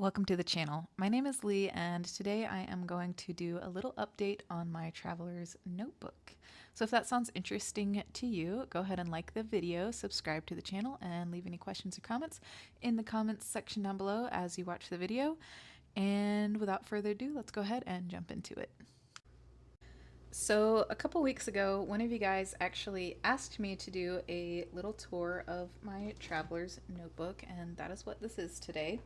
Welcome to the channel. My name is Lee, and today I am going to do a little update on my traveler's notebook. So if that sounds interesting to you, go ahead and like the video, subscribe to the channel, and leave any questions or comments in the comments section down below as you watch the video. And without further ado, let's go ahead and jump into it. So a couple weeks ago, one of you guys actually asked me to do a little tour of my traveler's notebook, and that is what this is today.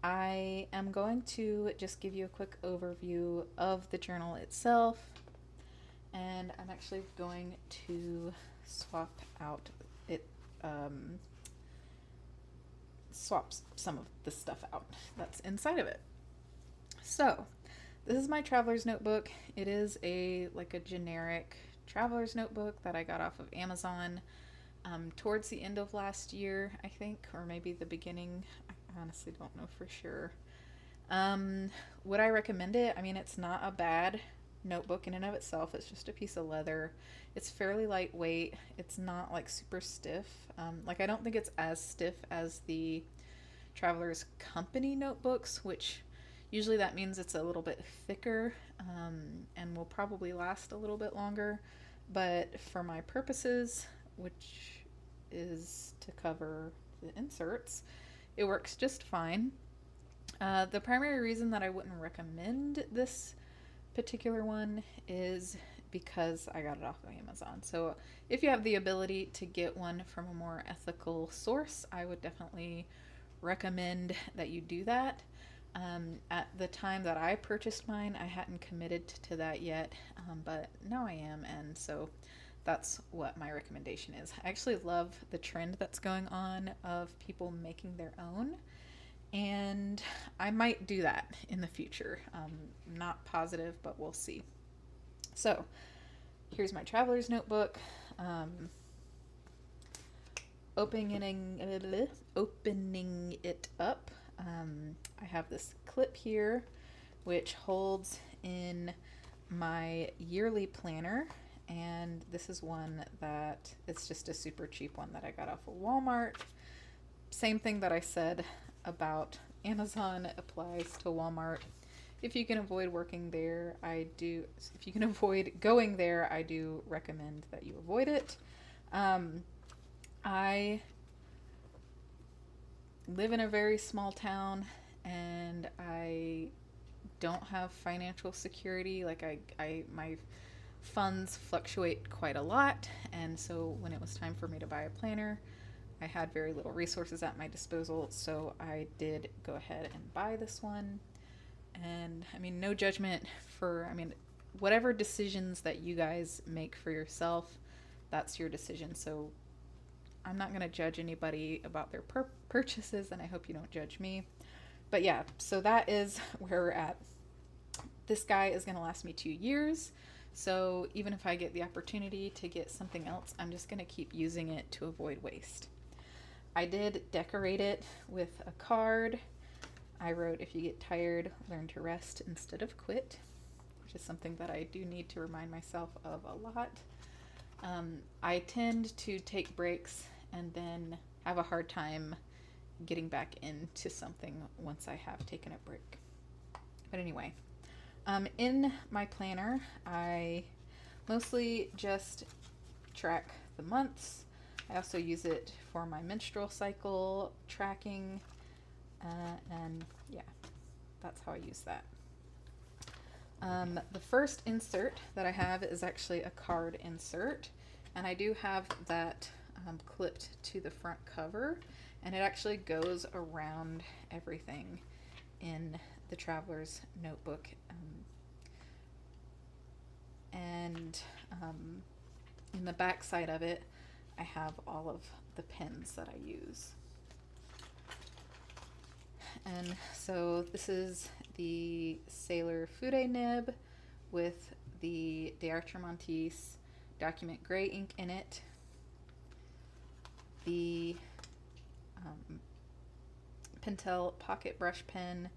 I am going to just give you a quick overview of the journal itself, and I'm actually going to swap out it, swaps some of the stuff out that's inside of it. So this is my traveler's notebook. It is like a generic traveler's notebook that I got off of Amazon towards the end of last year, I think, or maybe the beginning. I honestly don't know for sure. Would I recommend it? I mean, it's not a bad notebook in and of itself. It's just a piece of leather. It's fairly lightweight. It's not like super stiff. Like I don't think it's as stiff as the Traveler's Company notebooks, which usually that means it's a little bit thicker and will probably last a little bit longer. But for my purposes, which is to cover the inserts, it works just fine. The primary reason that I wouldn't recommend this particular one is because I got it off of Amazon. So if you have the ability to get one from a more ethical source, I would definitely recommend that you do that. At the time that I purchased mine, I hadn't committed to that yet, but now I am, and so that's what my recommendation is. I actually love the trend that's going on of people making their own, and I might do that in the future. Not positive, but we'll see. So here's my traveler's notebook. Opening it up, I have this clip here which holds in my yearly planner, and this is one that it's just a super cheap one that I got off of Walmart. Same thing that I said about Amazon applies to Walmart. If you can avoid working there, I do. If you can avoid going there, I do recommend that you avoid it. I live in a very small town, and I don't have financial security. Like my funds fluctuate quite a lot, and so when it was time for me to buy a planner, I had very little resources at my disposal, so I did go ahead and buy this one. And I mean, no judgment I mean, whatever decisions that you guys make for yourself, that's your decision. So I'm not going to judge anybody about their purchases, and I hope you don't judge me. But yeah, so that is where we're at. This guy is going to last me 2 years. So even if I get the opportunity to get something else, I'm just going to keep using it to avoid waste. I did decorate it with a card. I wrote, "If you get tired, learn to rest instead of quit," which is something that I do need to remind myself of a lot. I tend to take breaks and then have a hard time getting back into something once I have taken a break. But anyway, in my planner, I mostly just track the months. I also use it for my menstrual cycle tracking, and yeah, that's how I use that. The first insert that I have is actually a card insert, and I do have that clipped to the front cover, and it actually goes around everything in the traveler's notebook. And in the back side of it, I have all of the pens that I use. And so this is the Sailor Fude nib with the D'Artramontis document gray ink in it. The Pentel pocket brush pen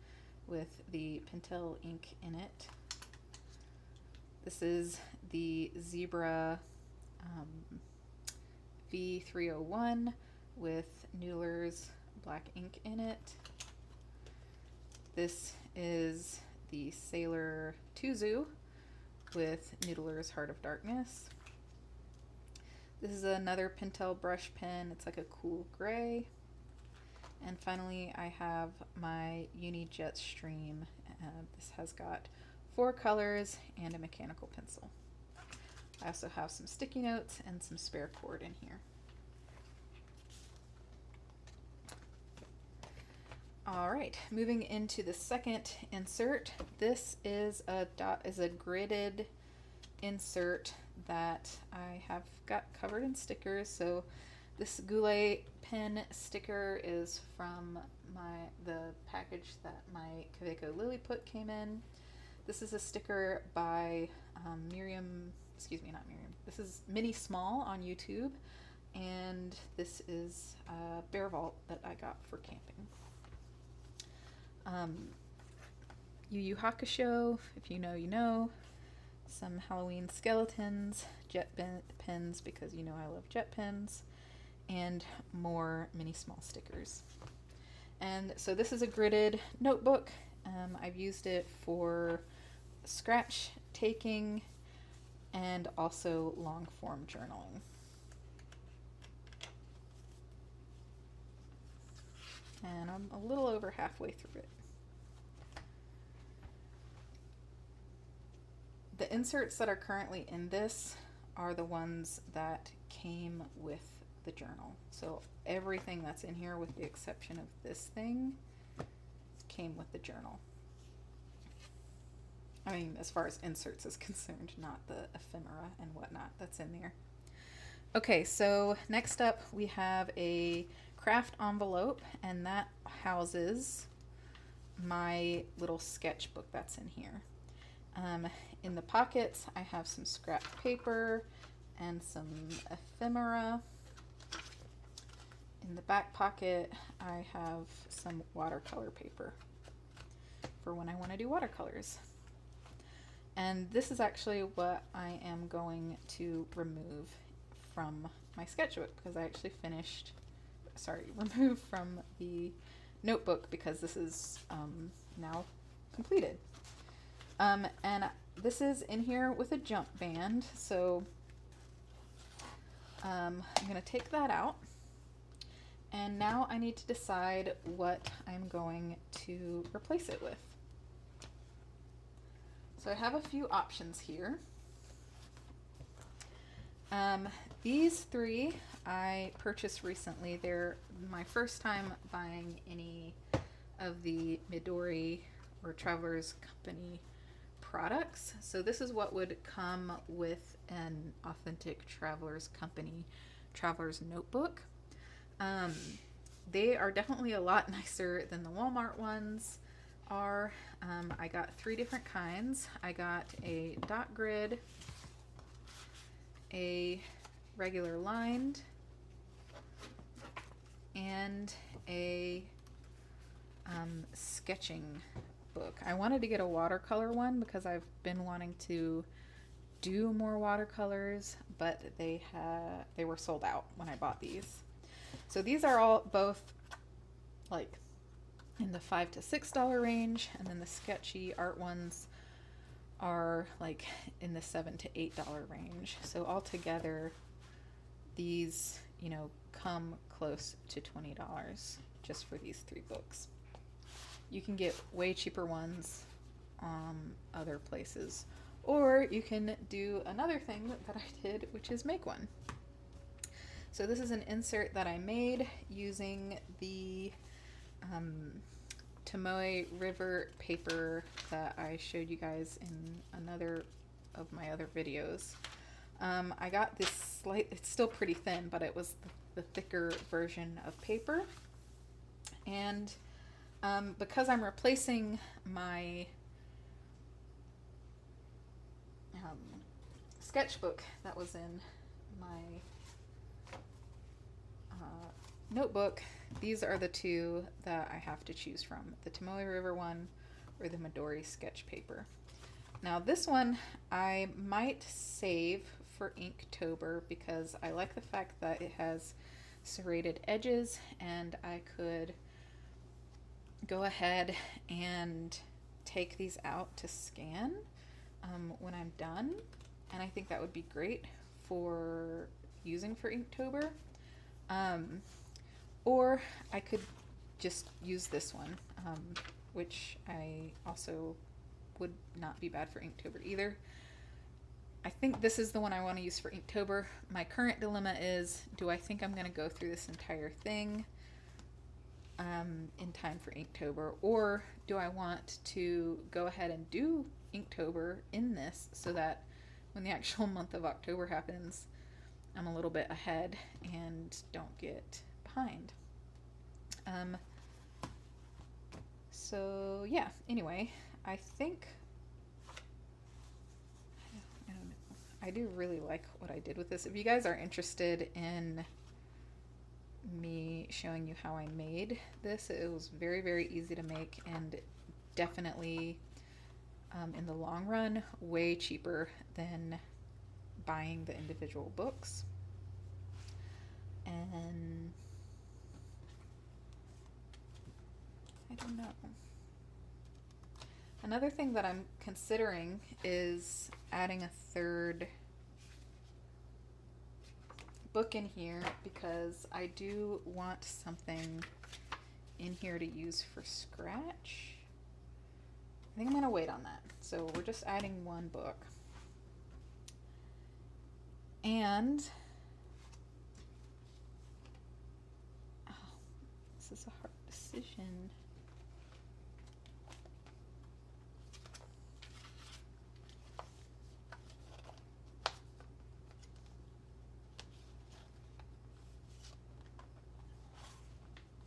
with the Pentel ink in it. This is the Zebra V301 with Noodler's black ink in it. This is the Sailor Tuzu with Noodler's Heart of Darkness. This is another Pentel brush pen. It's like a cool gray. And finally, I have my Uni Jetstream. This has got 4 colors and a mechanical pencil. I also have some sticky notes and some spare cord in here. All right, moving into the second insert. This is a gridded insert that I have got covered in stickers. So this Goulet pen sticker is from the package that my Kaweco Lilliput came in. This is a sticker by not Miriam. This is Mini Small on YouTube, and this is Bear Vault that I got for camping. Yu Yu Hakusho, if you know, you know. Some Halloween skeletons, jet pens because you know I love jet pens, and more Mini Small stickers. And so this is a gridded notebook. I've used it for scratch taking and also long form journaling. And I'm a little over halfway through it. The inserts that are currently in this are the ones that came with the journal. So everything that's in here, with the exception of this thing, came with the journal. I mean, as far as inserts is concerned, not the ephemera and whatnot that's in there. Okay, so next up we have a craft envelope, and that houses my little sketchbook that's in here. In the pockets, I have some scrap paper and some ephemera. In the back pocket, I have some watercolor paper for when I want to do watercolors. And this is actually what I am going to remove from my sketchbook, because I actually remove from the notebook, because this is now completed. And this is in here with a jump band, so I'm going to take that out. And now I need to decide what I'm going to replace it with. So I have a few options here. These 3 I purchased recently. They're my first time buying any of the Midori or Travelers Company products. So this is what would come with an authentic Travelers Company Travelers notebook. They are definitely a lot nicer than the Walmart ones are. I got 3 different kinds. I got a dot grid, a regular lined, and a sketching book. I wanted to get a watercolor one because I've been wanting to do more watercolors, but they were sold out when I bought these. So these are all both like in the $5 to $6 range, and then the sketchy art ones are like in the $7 to $8 range. So altogether, these, come close to $20 just for these 3 books. You can get way cheaper ones other places, or you can do another thing that I did, which is make one. So this is an insert that I made using the Tomoe River paper that I showed you guys in another of my other videos. I got this it's still pretty thin, but it was the thicker version of paper. And because I'm replacing my sketchbook that was in my notebook, these are the 2 that I have to choose from, the Tomoe River one or the Midori sketch paper. Now this one I might save for Inktober because I like the fact that it has serrated edges, and I could go ahead and take these out to scan when I'm done, and I think that would be great for using for Inktober. Or I could just use this one, which I also would not be bad for Inktober either. I think this is the one I want to use for Inktober. My current dilemma is, do I think I'm going to go through this entire thing in time for Inktober, or do I want to go ahead and do Inktober in this so that when the actual month of October happens, I'm a little bit ahead and don't get behind. So yeah, anyway, I think I don't know. I do really like what I did with this. If you guys are interested in me showing you how I made this, it was very, very easy to make, and definitely in the long run way cheaper than buying the individual books. And I don't know. Another thing that I'm considering is adding a third book in here, because I do want something in here to use for scratch. I think I'm going to wait on that. So we're just adding one book. And this is a hard decision.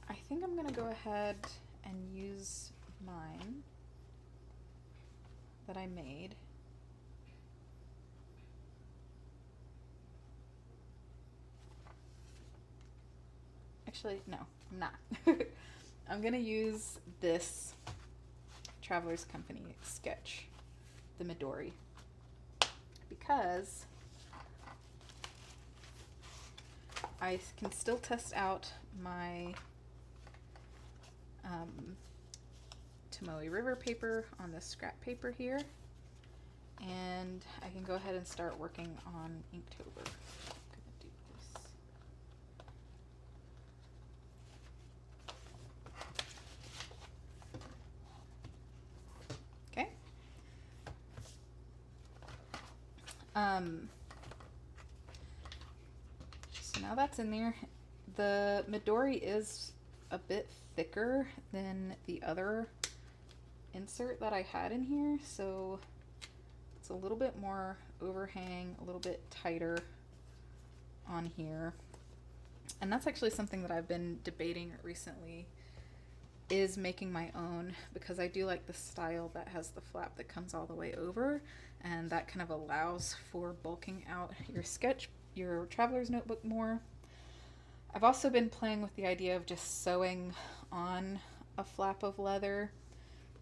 I think I'm going to go ahead and use mine that I made. Actually, no, I'm not. I'm going to use this Travelers Company sketch, the Midori, because I can still test out my Tomoe River paper on this scrap paper here, and I can go ahead and start working on Inktober. I'm gonna do this. Okay. So now that's in there. The Midori is a bit thicker than the other insert that I had in here, so it's a little bit more overhang, a little bit tighter on here. And that's actually something that I've been debating recently, is making my own, because I do like the style that has the flap that comes all the way over, and that kind of allows for bulking out your traveler's notebook more. I've also been playing with the idea of just sewing on a flap of leather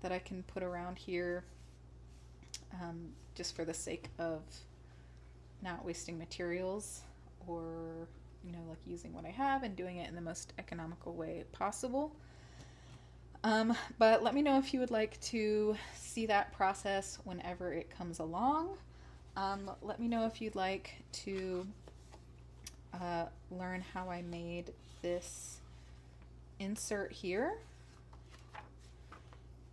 that I can put around here, just for the sake of not wasting materials, or, you know, like using what I have and doing it in the most economical way possible. But let me know if you would like to see that process whenever it comes along. Let me know if you'd like to learn how I made this insert here.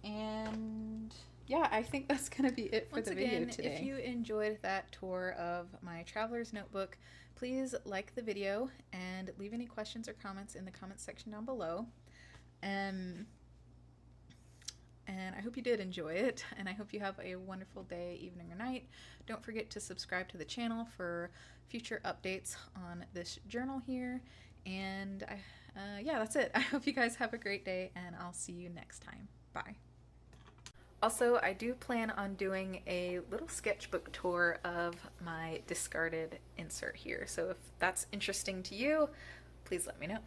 And yeah, I think that's going to be it for the video today. If you enjoyed that tour of my traveler's notebook, please like the video and leave any questions or comments in the comments section down below. And I hope you did enjoy it, and I hope you have a wonderful day, evening, or night. Don't forget to subscribe to the channel for future updates on this journal here. And yeah, that's it. I hope you guys have a great day, and I'll see you next time. Bye. Also, I do plan on doing a little sketchbook tour of my discarded insert here. So if that's interesting to you, please let me know.